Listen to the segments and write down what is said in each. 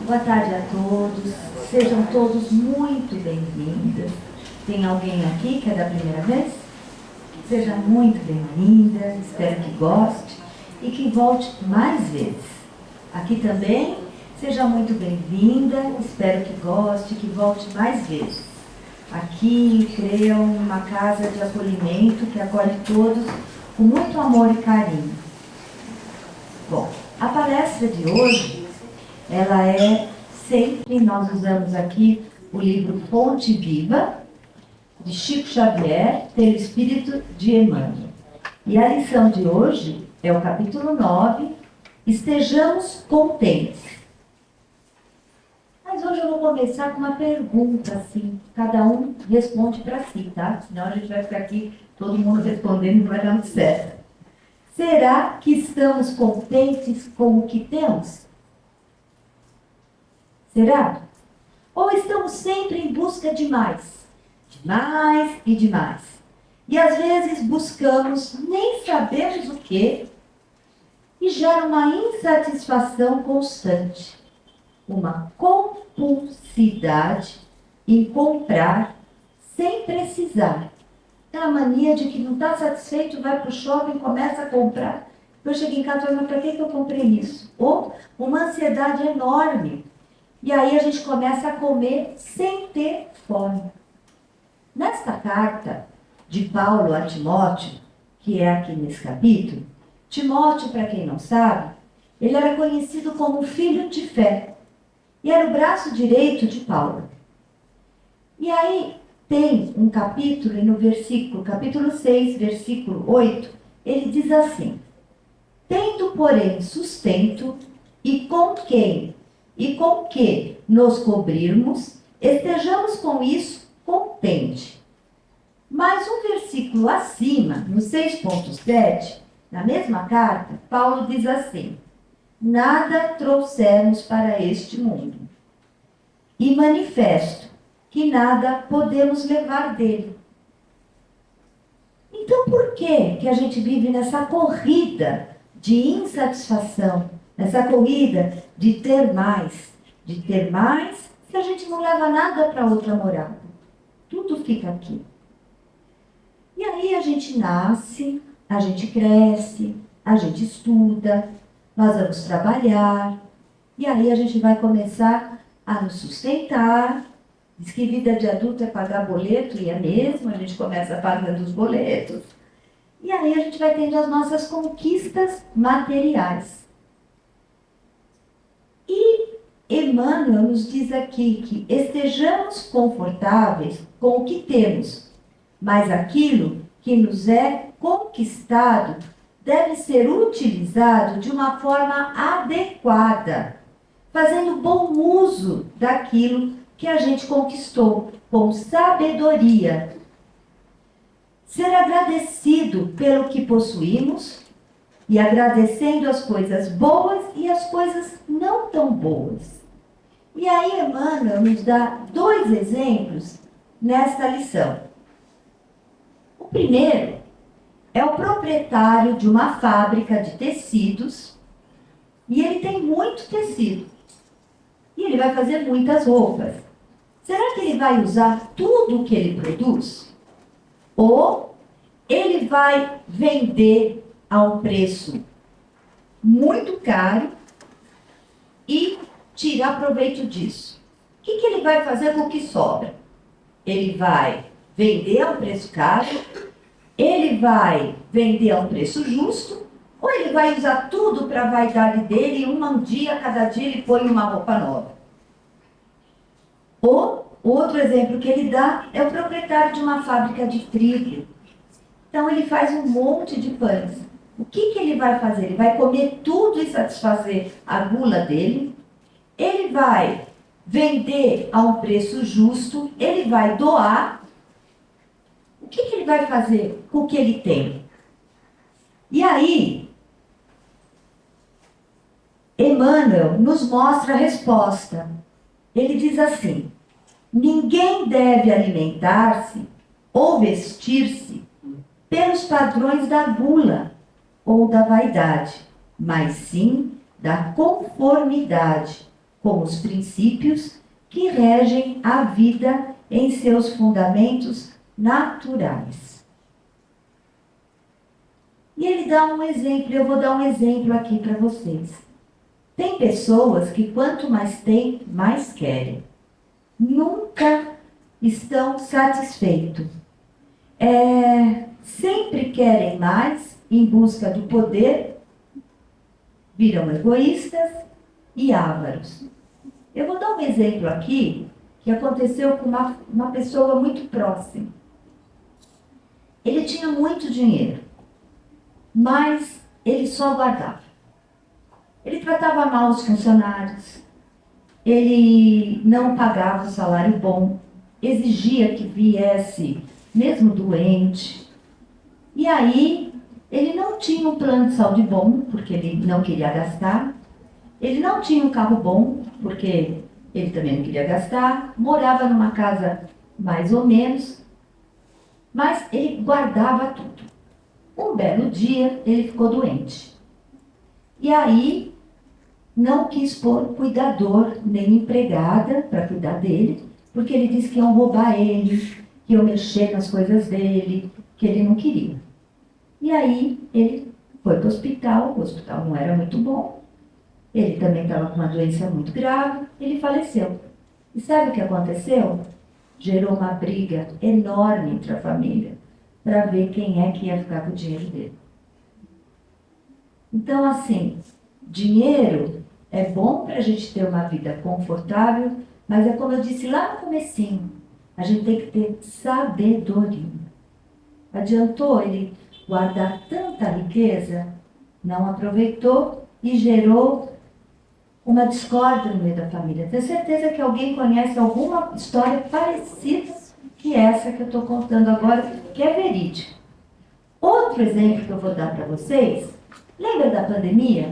Boa tarde a todos, sejam todos muito bem-vindos. Tem alguém aqui que é da primeira vez? Seja muito bem-vinda, espero que goste e que volte mais vezes. Aqui também, seja muito bem-vinda, espero que goste, que volte mais vezes. Aqui, creio, uma casa de acolhimento que acolhe todos com muito amor e carinho. Bom, a palestra de hoje, ela é sempre, nós usamos aqui o livro Fonte Viva, de Chico Xavier, pelo Espírito de Emmanuel. E a lição de hoje é o capítulo 9, Estejamos Contentes. Mas hoje eu vou começar com uma pergunta, assim, cada um responde para si, tá? Senão a gente vai ficar aqui, todo mundo respondendo, não vai dar muito certo. Será que estamos contentes com o que temos? Será? Ou estamos sempre em busca de mais? De mais e de mais. E às vezes buscamos, nem sabemos o que, e gera uma insatisfação constante, uma compulsividade em comprar sem precisar. Aquela mania de que não está satisfeito, vai para o shopping, começa a comprar. Eu chego em casa e falo, mas para que eu comprei isso? Ou uma ansiedade enorme. E aí a gente começa a comer sem ter fome. Nesta carta de Paulo a Timóteo, que é aqui nesse capítulo, Timóteo, para quem não sabe, ele era conhecido como filho de fé. E era o braço direito de Paulo. E aí tem um capítulo, e no capítulo 6, versículo 8, ele diz assim: tendo, porém, sustento e com que nos cobrirmos, estejamos com isso contente. Mas um versículo acima, no 6.7, na mesma carta, Paulo diz assim: nada trouxemos para este mundo, e manifesto que nada podemos levar dele. Então por que a gente vive nessa corrida de insatisfação, nessa corrida de ter mais, se a gente não leva nada para outra morada? Tudo fica aqui. E aí a gente nasce, a gente cresce, a gente estuda, nós vamos trabalhar, e aí a gente vai começar a nos sustentar. Diz que vida de adulto é pagar boleto, e é mesmo, a gente começa pagando os boletos. E aí a gente vai tendo as nossas conquistas materiais. E Emmanuel nos diz aqui que estejamos confortáveis com o que temos, mas aquilo que nos é conquistado deve ser utilizado de uma forma adequada, fazendo bom uso daquilo que a gente conquistou, com sabedoria. Ser agradecido pelo que possuímos e agradecendo as coisas boas e as coisas não tão boas. E aí Emmanuel nos dá 2 exemplos nesta lição. O primeiro é o proprietário de uma fábrica de tecidos e ele tem muito tecido. E ele vai fazer muitas roupas. Será que ele vai usar tudo o que ele produz? Ou ele vai vender a um preço muito caro e tirar proveito disso? O que ele vai fazer com o que sobra? Ele vai vender a um preço caro, ele vai vender a um preço justo, ou ele vai usar tudo para a vaidade dele e um dia, cada dia ele põe uma roupa nova? Ou, outro exemplo que ele dá é o proprietário de uma fábrica de trigo. Então ele faz um monte de pães. O que ele vai fazer? Ele vai comer tudo e satisfazer a gula dele. Ele vai vender a um preço justo. Ele vai doar. O que ele vai fazer com o que ele tem? E aí, Emmanuel nos mostra a resposta. Ele diz assim: ninguém deve alimentar-se ou vestir-se pelos padrões da gula ou da vaidade, mas sim da conformidade como os princípios que regem a vida em seus fundamentos naturais. E ele dá um exemplo, eu vou dar um exemplo aqui para vocês. Tem pessoas que quanto mais têm, mais querem. Nunca estão satisfeitos. Sempre querem mais em busca do poder, viram egoístas e ávaros. Eu vou dar um exemplo aqui que aconteceu com uma pessoa muito próxima. Ele tinha muito dinheiro, mas ele só guardava. Ele tratava mal os funcionários, ele não pagava o salário bom, exigia que viesse mesmo doente. E aí, ele não tinha um plano de saúde bom, porque ele não queria gastar. Ele não tinha um carro bom, porque ele também não queria gastar. Morava numa casa mais ou menos, mas ele guardava tudo. Um belo dia, ele ficou doente. E aí, não quis pôr cuidador nem empregada para cuidar dele, porque ele disse que iam roubar ele, que iam mexer nas coisas dele, que ele não queria. E aí ele foi para o hospital não era muito bom, ele também estava com uma doença muito grave, ele faleceu. E sabe o que aconteceu? Gerou uma briga enorme entre a família, para ver quem é que ia ficar com o dinheiro dele. Então, assim, dinheiro é bom para a gente ter uma vida confortável, mas é como eu disse lá no comecinho, a gente tem que ter sabedoria. Adiantou ele guardar tanta riqueza, não aproveitou e gerou uma discórdia no meio da família. Tenho certeza que alguém conhece alguma história parecida que essa que eu estou contando agora, que é verídica. Outro exemplo que eu vou dar para vocês, lembra da pandemia?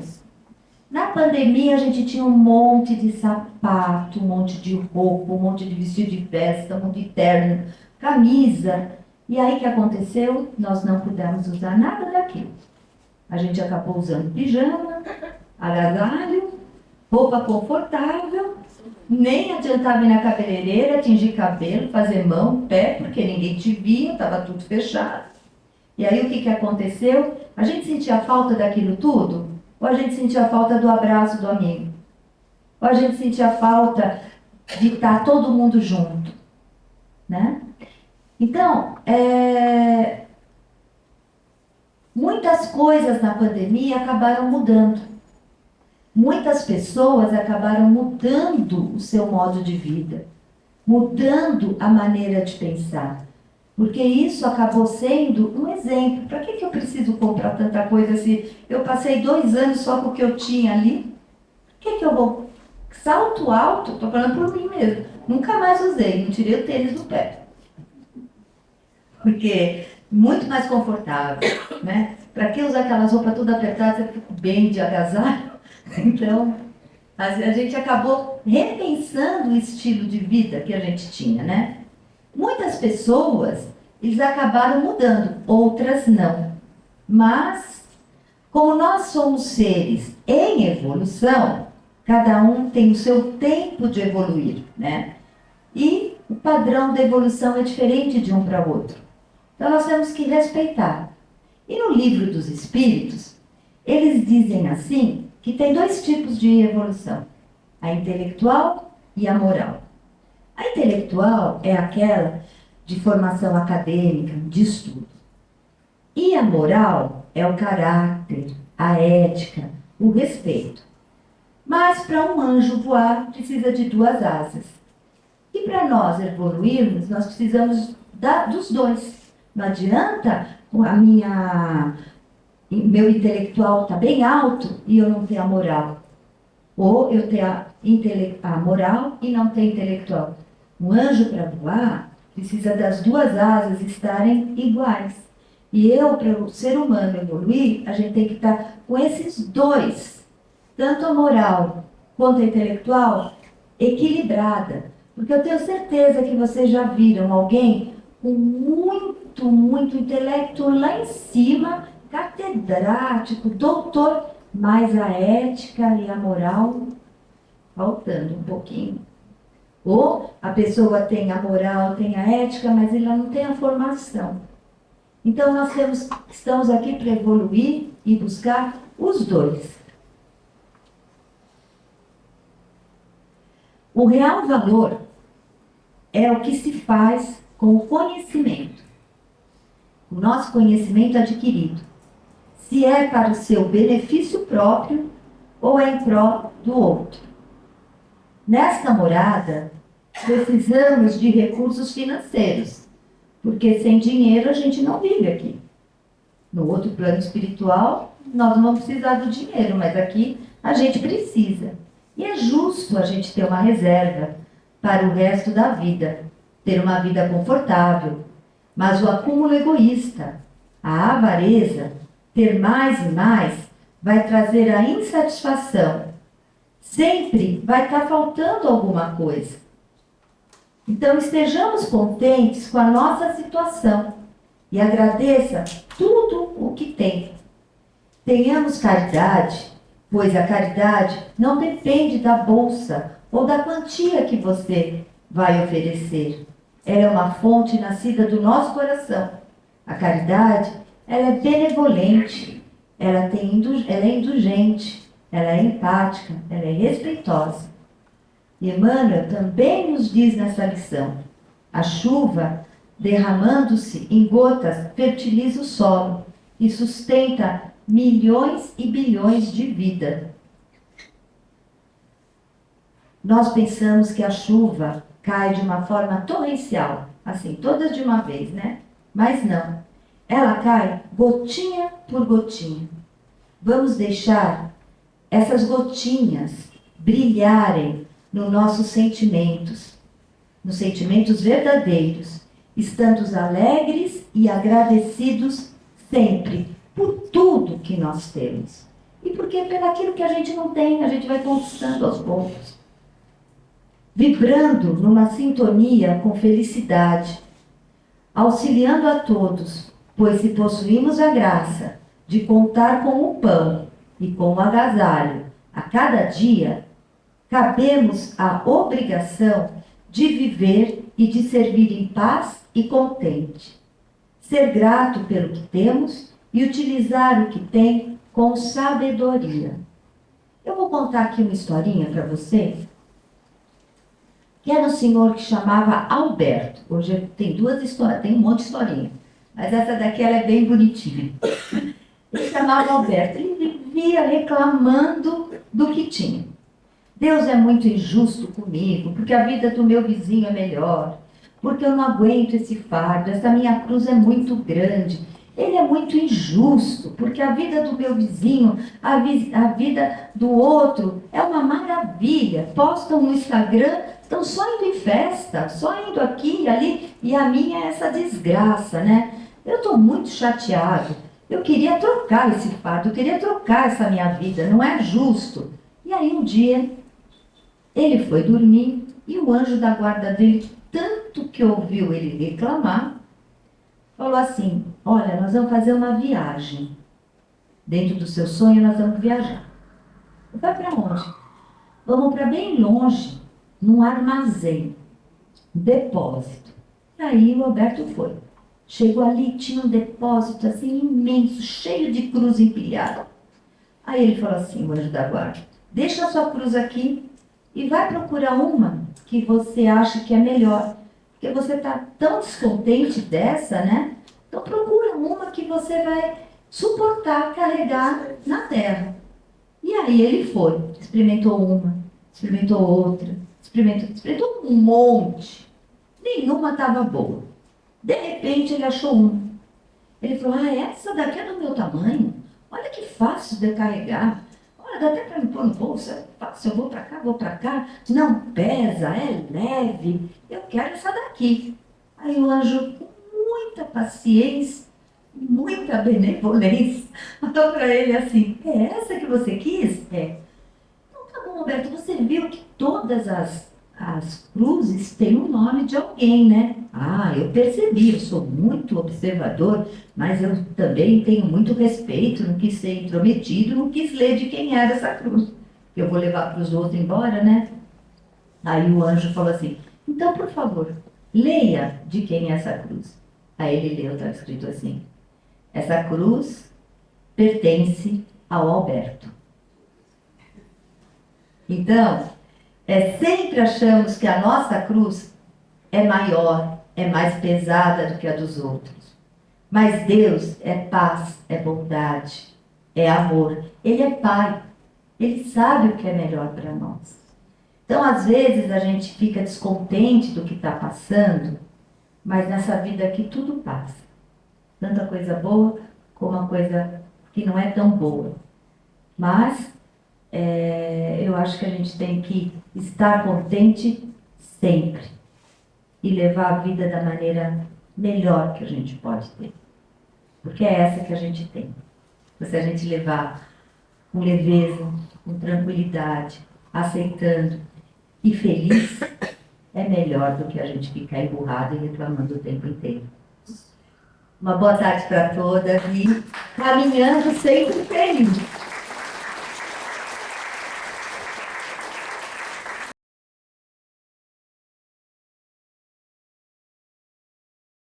Na pandemia a gente tinha um monte de sapato, um monte de roupa, um monte de vestido de festa, um monte de terno, camisa. E aí o que aconteceu? Nós não pudemos usar nada daquilo. A gente acabou usando pijama, agasalho, roupa confortável, nem adiantava ir na cabeleireira, tingir cabelo, fazer mão, pé, porque ninguém te via, estava tudo fechado. E aí o que aconteceu? A gente sentia falta daquilo tudo? Ou a gente sentia falta do abraço do amigo? Ou a gente sentia falta de estar todo mundo junto? Né? Então, muitas coisas na pandemia acabaram mudando. Muitas pessoas acabaram mudando o seu modo de vida, mudando a maneira de pensar. Porque isso acabou sendo um exemplo. Para que eu preciso comprar tanta coisa se eu passei 2 anos só com o que eu tinha ali? Por que eu vou? Salto alto, estou falando por mim mesmo. Nunca mais usei, não tirei o tênis do pé. Porque muito mais confortável, né? Para que usar aquelas roupas todas apertadas, eu fico bem de agasalho. Então, a gente acabou repensando o estilo de vida que a gente tinha, né? Muitas pessoas, eles acabaram mudando, outras não. Mas, como nós somos seres em evolução, cada um tem o seu tempo de evoluir, né? E o padrão da evolução é diferente de um para o outro. Então, nós temos que respeitar. E no Livro dos Espíritos, eles dizem assim, que tem 2 tipos de evolução, a intelectual e a moral. A intelectual é aquela de formação acadêmica, de estudo. E a moral é o caráter, a ética, o respeito. Mas para um anjo voar, precisa de 2 asas. E para nós evoluirmos, nós precisamos dos 2. Não adianta meu intelectual está bem alto e eu não ter a moral. Ou eu ter a moral e não ter intelectual. Um anjo para voar precisa das 2 asas estarem iguais. E para o ser humano evoluir, a gente tem que estar com esses 2, tanto a moral quanto a intelectual, equilibrada. Porque eu tenho certeza que vocês já viram alguém com muito, muito intelecto lá em cima, catedrático, doutor, mas a ética e a moral faltando um pouquinho. Ou a pessoa tem a moral, tem a ética, mas ela não tem a formação. Então nós estamos aqui para evoluir e buscar os dois. O real valor é o que se faz com o conhecimento, o nosso conhecimento adquirido. Se é para o seu benefício próprio ou é em prol do outro. Nesta morada, precisamos de recursos financeiros, porque sem dinheiro a gente não vive aqui. No outro plano espiritual, nós não vamos precisar do dinheiro, mas aqui a gente precisa. E é justo a gente ter uma reserva para o resto da vida, ter uma vida confortável. Mas o acúmulo egoísta, a avareza, ter mais e mais, vai trazer a insatisfação. Sempre vai estar faltando alguma coisa. Então estejamos contentes com a nossa situação e agradeça tudo o que tem. Tenhamos caridade, pois a caridade não depende da bolsa ou da quantia que você vai oferecer. Ela é uma fonte nascida do nosso coração. A caridade, ela é benevolente, ela é indulgente, ela é empática, ela é respeitosa. E Emmanuel também nos diz nessa lição: a chuva, derramando-se em gotas, fertiliza o solo e sustenta milhões e bilhões de vida. Nós pensamos que a chuva cai de uma forma torrencial, assim, todas de uma vez, né? Mas não. Ela cai gotinha por gotinha. Vamos deixar essas gotinhas brilharem nos nossos sentimentos verdadeiros, estando alegres e agradecidos sempre por tudo que nós temos. E porque pelaquilo que a gente não tem, a gente vai conquistando aos poucos. Vibrando numa sintonia com felicidade, auxiliando a todos, pois se possuímos a graça de contar com o pão e com o agasalho a cada dia, cabemos a obrigação de viver e de servir em paz e contente. Ser grato pelo que temos e utilizar o que tem com sabedoria. Eu vou contar aqui uma historinha para vocês, que era um senhor que chamava Alberto. Hoje tem duas histórias, tem um monte de historinha, mas essa daqui ela é bem bonitinha. Ele chamava Alberto, ele vivia reclamando do que tinha. Deus é muito injusto comigo, porque a vida do meu vizinho é melhor, porque eu não aguento esse fardo, essa minha cruz é muito grande. Ele é muito injusto, porque a vida do meu vizinho, a vida do outro é uma maravilha. Postam no Instagram, estão só indo em festa, só indo aqui e ali, e a minha é essa desgraça, né? Eu estou muito chateado. Eu queria trocar esse fardo, eu queria trocar essa minha vida, não é justo. E aí um dia, ele foi dormir e o anjo da guarda dele, tanto que ouviu ele reclamar, falou assim: olha, nós vamos fazer uma viagem. Dentro do seu sonho nós vamos viajar. Vai para onde? Vamos para bem longe, num armazém, um depósito. E aí o Alberto foi. Chegou ali, tinha um depósito assim imenso, cheio de cruz empilhada. Aí ele falou assim, o anjo da guarda: deixa a sua cruz aqui e vai procurar uma que você acha que é melhor. Porque você está tão descontente dessa, né? Então procura uma que você vai suportar carregar na terra. E aí ele foi, experimentou uma, experimentou outra, experimentou um monte. Nenhuma estava boa. De repente ele achou uma. Ele falou: ah, essa daqui é do meu tamanho. Olha que fácil de carregar. Olha, dá até para me pôr no bolso. É fácil, eu vou para cá. Não pesa, é leve. Eu quero essa daqui. Aí o anjo, com muita paciência, muita benevolência, falou para ele assim: é essa que você quis? É. Então tá bom, Roberto, você viu que todas as cruzes têm o nome de alguém, né? Ah, eu percebi, eu sou muito observador, mas eu também tenho muito respeito, não quis ser intrometido, não quis ler de quem era essa cruz. eu vou levar para os outros embora, né? Aí o anjo falou assim, então, por favor, leia de quem é essa cruz. Aí ele leu, está escrito assim, essa cruz pertence ao Alberto. Então, sempre achamos que a nossa cruz é maior, é mais pesada do que a dos outros. Mas Deus é paz, é bondade, é amor. Ele é Pai. Ele sabe o que é melhor para nós. Então, às vezes, a gente fica descontente do que está passando, mas nessa vida aqui tudo passa. Tanto a coisa boa como a coisa que não é tão boa. Mas eu acho que a gente tem que estar contente sempre e levar a vida da maneira melhor que a gente pode ter. Porque é essa que a gente tem. Se a gente levar com leveza, com tranquilidade, aceitando e feliz, é melhor do que a gente ficar emburrado e reclamando o tempo inteiro. Uma boa tarde para todas e caminhando sempre feliz.